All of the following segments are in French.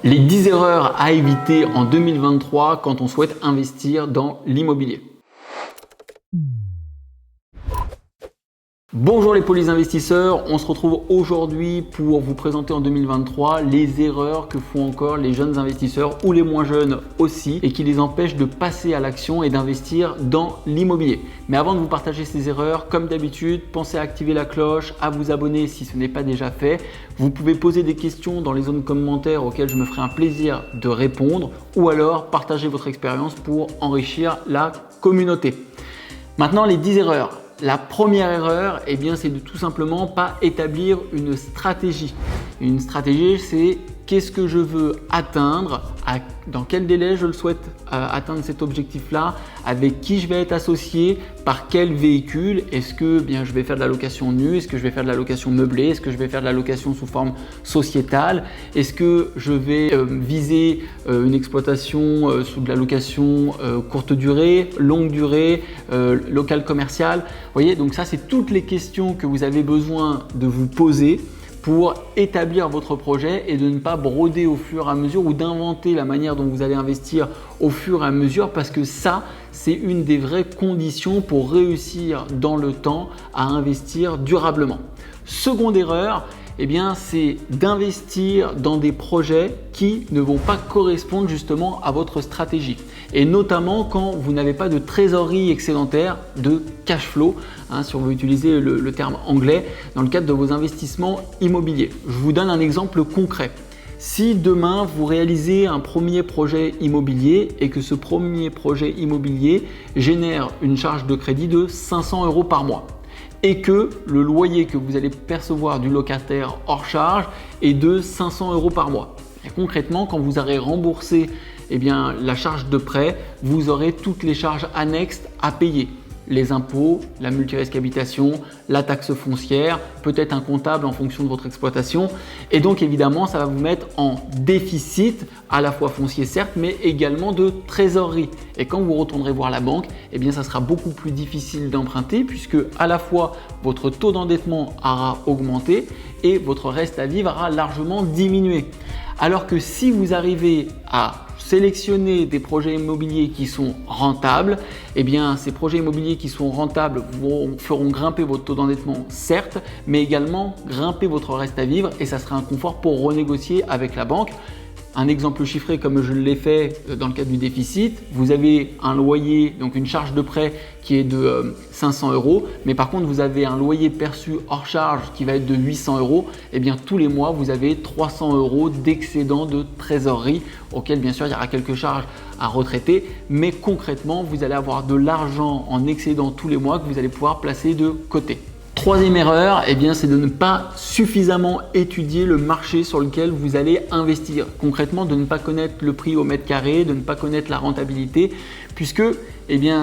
Les 10 erreurs à éviter en 2023 quand on souhaite investir dans l'immobilier. Bonjour les polis-investisseurs, on se retrouve aujourd'hui pour vous présenter en 2023 les erreurs que font encore les jeunes investisseurs ou les moins jeunes aussi et qui les empêchent de passer à l'action et d'investir dans l'immobilier. Mais avant de vous partager ces erreurs, comme d'habitude, pensez à activer la cloche, à vous abonner si ce n'est pas déjà fait. Vous pouvez poser des questions dans les zones commentaires auxquelles je me ferai un plaisir de répondre ou alors partager votre expérience pour enrichir la communauté. Maintenant, les 10 erreurs. La première erreur, c'est de tout simplement pas établir une stratégie. Une stratégie, c'est qu'est-ce que je veux atteindre, dans quel délai je le souhaite atteindre cet objectif-là, avec qui je vais être associé, par quel véhicule, est-ce que je vais faire de la location nue, est-ce que je vais faire de la location meublée, est-ce que je vais faire de la location sous forme sociétale, est-ce que je vais viser une exploitation sous de la location courte durée, longue durée, locale commerciale. Vous voyez, donc ça c'est toutes les questions que vous avez besoin de vous poser pour établir votre projet et de ne pas broder au fur et à mesure ou d'inventer la manière dont vous allez investir au fur et à mesure, parce que ça, c'est une des vraies conditions pour réussir dans le temps à investir durablement. Seconde erreur, c'est d'investir dans des projets qui ne vont pas correspondre justement à votre stratégie. Et notamment quand vous n'avez pas de trésorerie excédentaire, de cash flow, si on veut utiliser le terme anglais, dans le cadre de vos investissements immobiliers. Je vous donne un exemple concret. Si demain vous réalisez un premier projet immobilier et que ce premier projet immobilier génère une charge de crédit de 500 € par mois, et que le loyer que vous allez percevoir du locataire hors charge est de 500 € par mois. Et concrètement, quand vous aurez remboursé la charge de prêt, vous aurez toutes les charges annexes à payer. Les impôts, la multirisque habitation, la taxe foncière, peut-être un comptable en fonction de votre exploitation. Et donc évidemment, ça va vous mettre en déficit, à la fois foncier certes, mais également de trésorerie. Et quand vous retournerez voir la banque, ça sera beaucoup plus difficile d'emprunter puisque à la fois votre taux d'endettement aura augmenté et votre reste à vivre aura largement diminué. Alors que si vous arrivez à sélectionner des projets immobiliers qui sont rentables, ces projets immobiliers qui sont rentables feront grimper votre taux d'endettement certes, mais également grimper votre reste à vivre et ça sera un confort pour renégocier avec la banque. Un exemple chiffré comme je l'ai fait dans le cadre du déficit, vous avez un loyer, donc une charge de prêt qui est de 500 €, mais par contre vous avez un loyer perçu hors charge qui va être de 800 €, tous les mois vous avez 300 € d'excédent de trésorerie auquel bien sûr il y aura quelques charges à retraiter, mais concrètement vous allez avoir de l'argent en excédent tous les mois que vous allez pouvoir placer de côté. Troisième erreur, c'est de ne pas suffisamment étudier le marché sur lequel vous allez investir. Concrètement, de ne pas connaître le prix au mètre carré, de ne pas connaître la rentabilité, puisque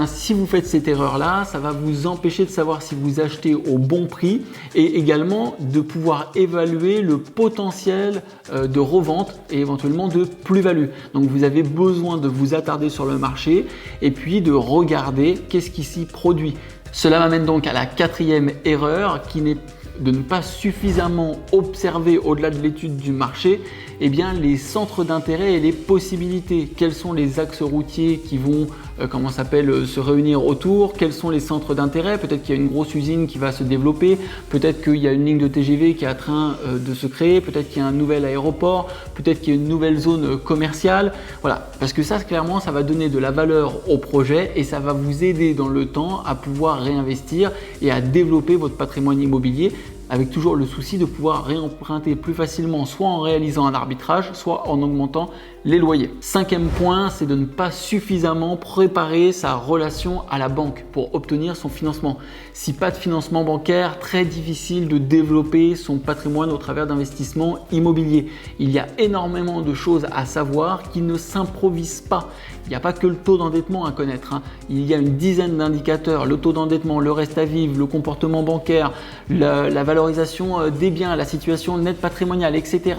si vous faites cette erreur-là, ça va vous empêcher de savoir si vous achetez au bon prix et également de pouvoir évaluer le potentiel de revente et éventuellement de plus-value. Donc vous avez besoin de vous attarder sur le marché et puis de regarder qu'est-ce qui s'y produit. Cela m'amène donc à la quatrième erreur qui n'est de ne pas suffisamment observer au-delà de l'étude du marché les centres d'intérêt et les possibilités. Quels sont les axes routiers qui vont se réunir autour? Quels sont les centres d'intérêt? Peut-être qu'il y a une grosse usine qui va se développer, peut-être qu'il y a une ligne de TGV qui est en train de se créer, peut-être qu'il y a un nouvel aéroport, peut-être qu'il y a une nouvelle zone commerciale. Voilà, parce que ça clairement ça va donner de la valeur au projet et ça va vous aider dans le temps à pouvoir réinvestir et à développer votre patrimoine immobilier, avec toujours le souci de pouvoir réemprunter plus facilement, soit en réalisant un arbitrage, soit en augmentant les loyers. Cinquième point, c'est de ne pas suffisamment préparer sa relation à la banque pour obtenir son financement. Si pas de financement bancaire, très difficile de développer son patrimoine au travers d'investissements immobiliers. Il y a énormément de choses à savoir qui ne s'improvisent pas. Il n'y a pas que le taux d'endettement à connaître. Il y a une dizaine d'indicateurs, le taux d'endettement, le reste à vivre, le comportement bancaire, la valorisation des biens, la situation nette patrimoniale, etc.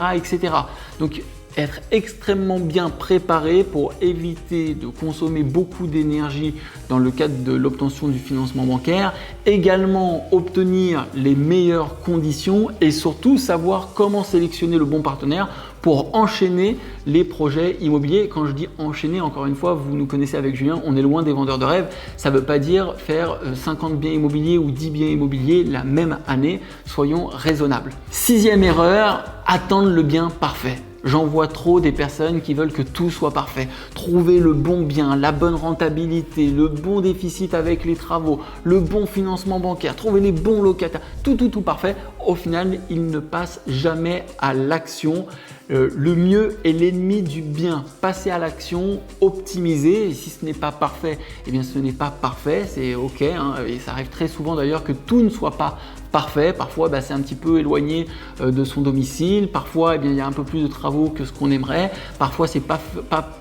Donc être extrêmement bien préparé pour éviter de consommer beaucoup d'énergie dans le cadre de l'obtention du financement bancaire, également obtenir les meilleures conditions et surtout savoir comment sélectionner le bon partenaire pour enchaîner les projets immobiliers. Quand je dis enchaîner, encore une fois, vous nous connaissez avec Julien, on est loin des vendeurs de rêve. Ça ne veut pas dire faire 50 biens immobiliers ou 10 biens immobiliers la même année. Soyons raisonnables. 6e erreur, attendre le bien parfait. J'en vois trop des personnes qui veulent que tout soit parfait. Trouver le bon bien, la bonne rentabilité, le bon déficit avec les travaux, le bon financement bancaire, trouver les bons locataires, tout parfait. Au final, ils ne passent jamais à l'action. Le mieux est l'ennemi du bien. Passer à l'action, optimiser. Et si ce n'est pas parfait, eh bien ce n'est pas parfait, c'est ok. Et ça arrive très souvent d'ailleurs que tout ne soit pas parfait. Parfois, c'est un petit peu éloigné de son domicile. Parfois, il y a un peu plus de travaux que ce qu'on aimerait. Parfois, c'est pas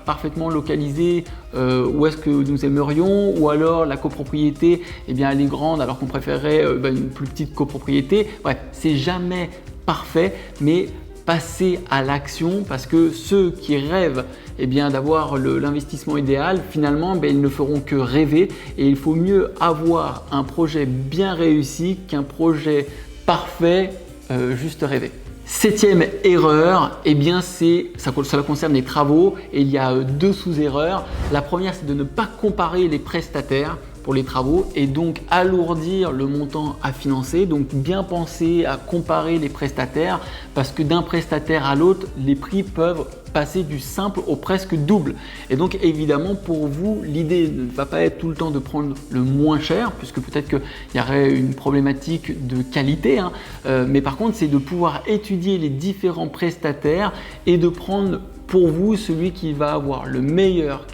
parfaitement localisé où est-ce que nous aimerions. Ou alors, la copropriété, elle est grande alors qu'on préférerait une plus petite copropriété. Bref, c'est jamais parfait, mais passer à l'action parce que ceux qui rêvent d'avoir l'investissement idéal, finalement, ils ne feront que rêver et il faut mieux avoir un projet bien réussi qu'un projet parfait, juste rêver. 7e erreur, ça concerne les travaux et il y a 2 sous-erreurs. La première, c'est de ne pas comparer les prestataires pour les travaux et donc alourdir le montant à financer. Donc bien penser à comparer les prestataires parce que d'un prestataire à l'autre, les prix peuvent passer du simple au presque double. Et donc évidemment pour vous, l'idée ne va pas être tout le temps de prendre le moins cher puisque peut-être qu'il y aurait une problématique de qualité, mais par contre c'est de pouvoir étudier les différents prestataires et de prendre pour vous celui qui va avoir le meilleur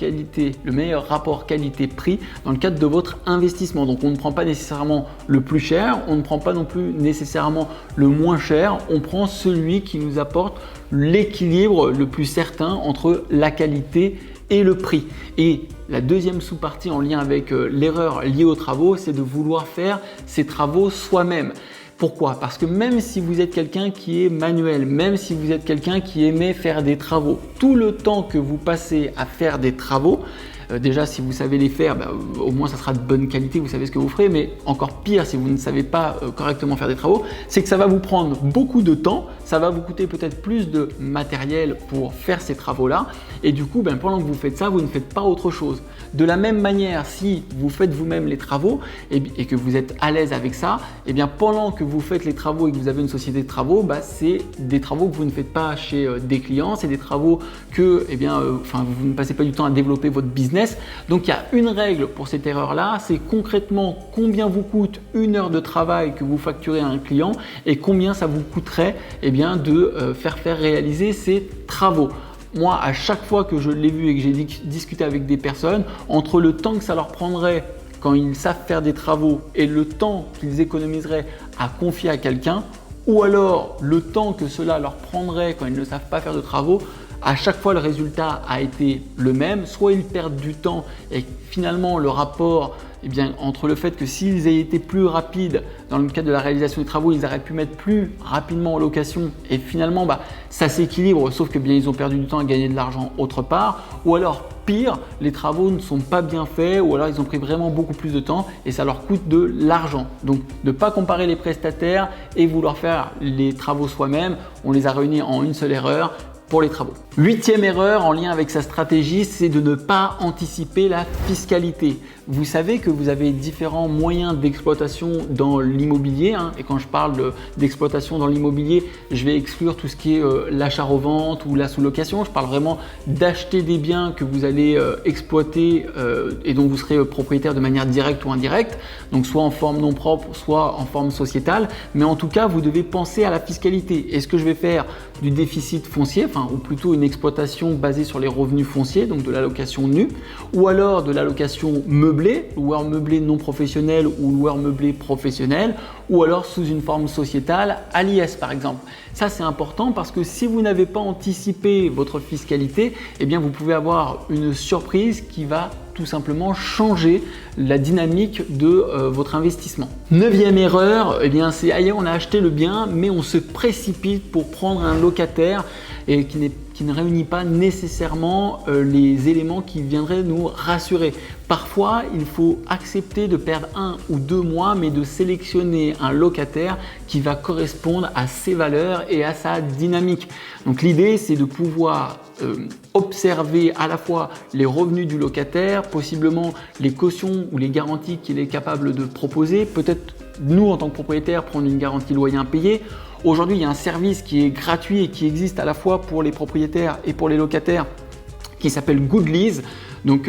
rapport qualité-prix dans le cadre de votre investissement. Donc on ne prend pas nécessairement le plus cher, on ne prend pas non plus nécessairement le moins cher, on prend celui qui nous apporte l'équilibre le plus certain entre la qualité et le prix. Et la deuxième sous-partie en lien avec l'erreur liée aux travaux, c'est de vouloir faire ces travaux soi-même. Pourquoi? Parce que même si vous êtes quelqu'un qui est manuel, même si vous êtes quelqu'un qui aimait faire des travaux, tout le temps que vous passez à faire des travaux, déjà si vous savez les faire, au moins ça sera de bonne qualité, vous savez ce que vous ferez, mais encore pire si vous ne savez pas correctement faire des travaux, c'est que ça va vous prendre beaucoup de temps, ça va vous coûter peut-être plus de matériel pour faire ces travaux-là et du coup pendant que vous faites ça, vous ne faites pas autre chose. De la même manière, si vous faites vous-même les travaux et que vous êtes à l'aise avec ça, pendant que vous faites les travaux et que vous avez une société de travaux, c'est des travaux que vous ne faites pas chez des clients, c'est des travaux que vous ne passez pas du temps à développer votre business. Donc il y a une règle pour cette erreur-là, c'est concrètement combien vous coûte une heure de travail que vous facturez à un client et combien ça vous coûterait de faire réaliser ces travaux. Moi, à chaque fois que je l'ai vu et que j'ai discuté avec des personnes, entre le temps que ça leur prendrait quand ils savent faire des travaux et le temps qu'ils économiseraient à confier à quelqu'un, ou alors le temps que cela leur prendrait quand ils ne savent pas faire de travaux, à chaque fois le résultat a été le même. Soit ils perdent du temps et finalement le rapport entre le fait que s'ils aient été plus rapides dans le cadre de la réalisation des travaux, ils auraient pu mettre plus rapidement en location et finalement ça s'équilibre, sauf que ils ont perdu du temps à gagner de l'argent autre part, ou alors pire, les travaux ne sont pas bien faits ou alors ils ont pris vraiment beaucoup plus de temps et ça leur coûte de l'argent. Donc ne pas comparer les prestataires et vouloir faire les travaux soi-même, on les a réunis en une seule erreur. Pour les travaux. 8e erreur en lien avec sa stratégie, c'est de ne pas anticiper la fiscalité. Vous savez que vous avez différents moyens d'exploitation dans l'immobilier et quand je parle d'exploitation dans l'immobilier, je vais exclure tout ce qui est l'achat-revente ou la sous-location. Je parle vraiment d'acheter des biens que vous allez exploiter et dont vous serez propriétaire de manière directe ou indirecte, donc soit en forme non propre, soit en forme sociétale. Mais en tout cas, vous devez penser à la fiscalité. Est-ce que je vais faire du déficit foncier, ou plutôt une exploitation basée sur les revenus fonciers, donc de la location nue, ou alors de la location meublée, loueur meublé non professionnel ou loueur meublé professionnel, ou alors sous une forme sociétale à l'IS par exemple. Ça c'est important parce que si vous n'avez pas anticipé votre fiscalité, vous pouvez avoir une surprise qui va tout simplement changer la dynamique de votre investissement. 9e erreur, c'est on a acheté le bien mais on se précipite pour prendre un locataire et qui n'est qui ne réunit pas nécessairement les éléments qui viendraient nous rassurer. Parfois, il faut accepter de perdre 1 ou 2 mois, mais de sélectionner un locataire qui va correspondre à ses valeurs et à sa dynamique. Donc l'idée, c'est de pouvoir observer à la fois les revenus du locataire, possiblement les cautions ou les garanties qu'il est capable de proposer, peut-être nous en tant que propriétaire prendre une garantie loyer impayé. Aujourd'hui, il y a un service qui est gratuit et qui existe à la fois pour les propriétaires et pour les locataires qui s'appelle Goodlease. Donc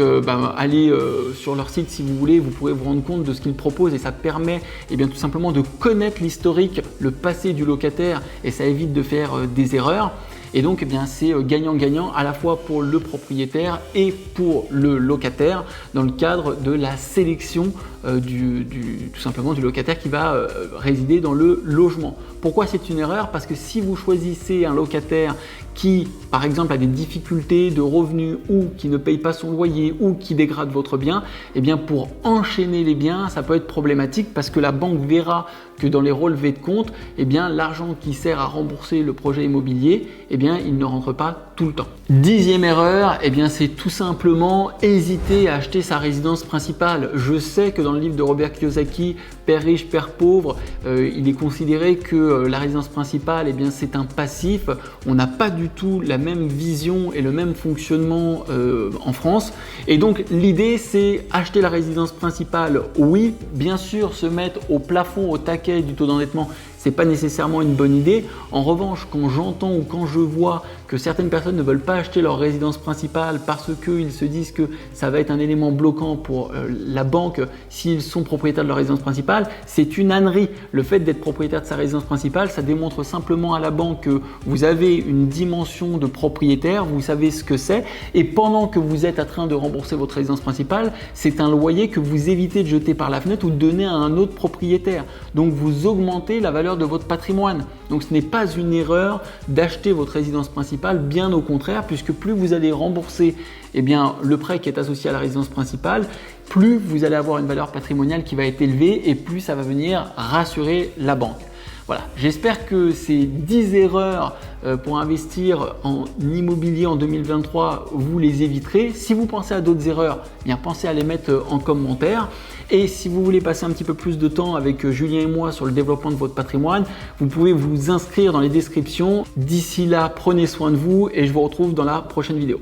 allez sur leur site si vous voulez, vous pourrez vous rendre compte de ce qu'ils proposent et ça permet tout simplement de connaître l'historique, le passé du locataire et ça évite de faire des erreurs. Et donc c'est gagnant-gagnant à la fois pour le propriétaire et pour le locataire dans le cadre de la sélection tout simplement du locataire qui va résider dans le logement. Pourquoi c'est une erreur? Parce que si vous choisissez un locataire qui, par exemple, a des difficultés de revenus ou qui ne paye pas son loyer ou qui dégrade votre bien, pour enchaîner les biens, ça peut être problématique parce que la banque verra que dans les relevés de compte, l'argent qui sert à rembourser le projet immobilier, il ne rentre pas tout le temps. 10e erreur, c'est tout simplement hésiter à acheter sa résidence principale. Je sais que dans le livre de Robert Kiyosaki, Père riche, Père pauvre, il est considéré que la résidence principale, c'est un passif. On n'a pas du tout la même vision et le même fonctionnement en France. Et donc l'idée, c'est acheter la résidence principale. Oui, bien sûr, se mettre au plafond, au taquet du taux d'endettement, c'est pas nécessairement une bonne idée. En revanche, quand j'entends ou quand je vois que certaines personnes ne veulent pas acheter leur résidence principale parce qu'ils se disent que ça va être un élément bloquant pour la banque s'ils sont propriétaires de leur résidence principale, c'est une ânerie. Le fait d'être propriétaire de sa résidence principale, ça démontre simplement à la banque que vous avez une dimension de propriétaire, vous savez ce que c'est et pendant que vous êtes en train de rembourser votre résidence principale, c'est un loyer que vous évitez de jeter par la fenêtre ou de donner à un autre propriétaire. Donc vous augmentez la valeur de votre patrimoine. Donc ce n'est pas une erreur d'acheter votre résidence principale, bien au contraire, puisque plus vous allez rembourser le prêt qui est associé à la résidence principale, plus vous allez avoir une valeur patrimoniale qui va être élevée et plus ça va venir rassurer la banque. Voilà, j'espère que ces 10 erreurs pour investir en immobilier en 2023, vous les éviterez. Si vous pensez à d'autres erreurs, pensez à les mettre en commentaire. Et si vous voulez passer un petit peu plus de temps avec Julien et moi sur le développement de votre patrimoine, vous pouvez vous inscrire dans les descriptions. D'ici là, prenez soin de vous et je vous retrouve dans la prochaine vidéo.